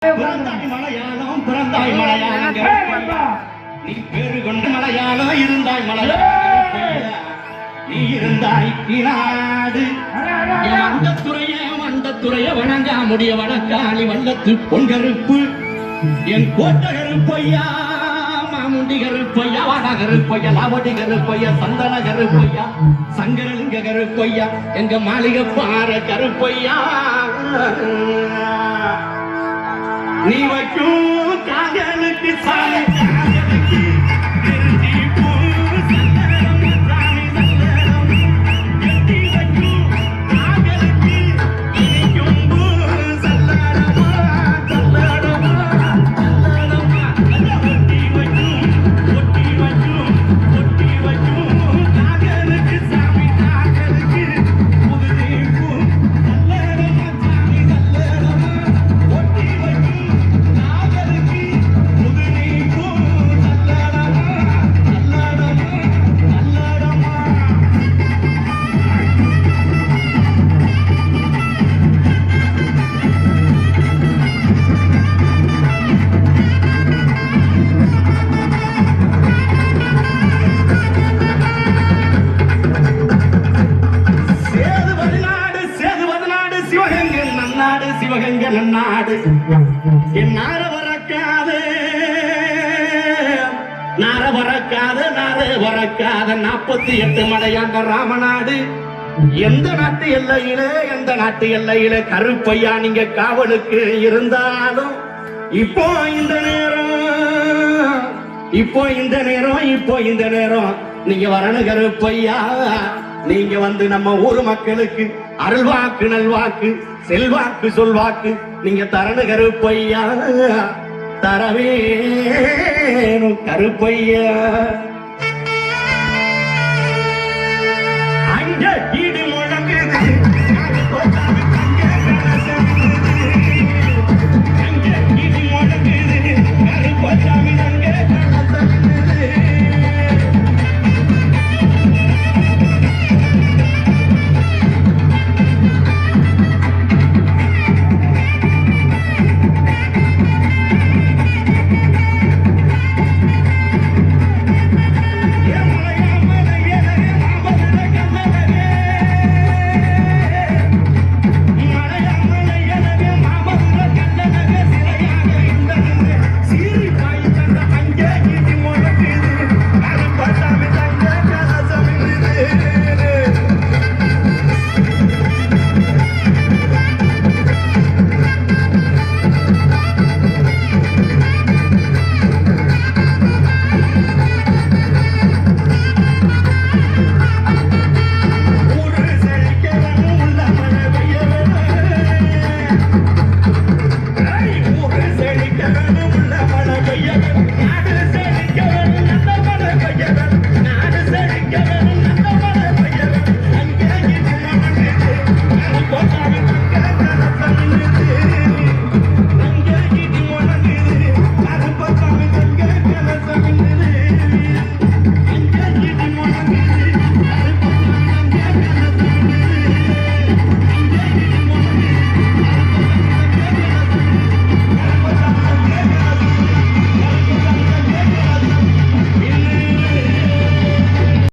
மலையாளம் பிறந்தாய் மலையாளம் நீ பேரு கொண்ட மலையாளம் இருந்தாய் மலையாளம் நீ இருந்தாய் நாடு வண்டத்துறைய வணங்கா முடிய வணக்காளி வல்லத்து பொன்கருப்பு என் கோட்ட கருப்பையா மாமுண்டி கருப்பையா வட கருப்பையா லாவடி கருப்பையா சந்தன கருப்பையா சங்கரலிங்க கருப்பையா எங்க மாளிகை பாற கருப்பையா நீ வைக்கும் காதலுக்கு சாலை சிவகங்கை நன்னாடு என் நார வரக்காத 48 மலையாண்ட ராமநாடு எந்த நாட்டு எல்லையிலே கருப்பையா நீங்க காவலுக்கு இருந்தாலும் இப்போ இந்த நேரம் நீங்க வரணும் கருப்பையா நீங்க வந்து நம்ம ஊர் மக்களுக்கு அருள்வாக்கு நல்வாக்கு செல்வாக்கு சொல்வாக்கு நீங்க தரணு கருப்பையா தரவே கருப்பையா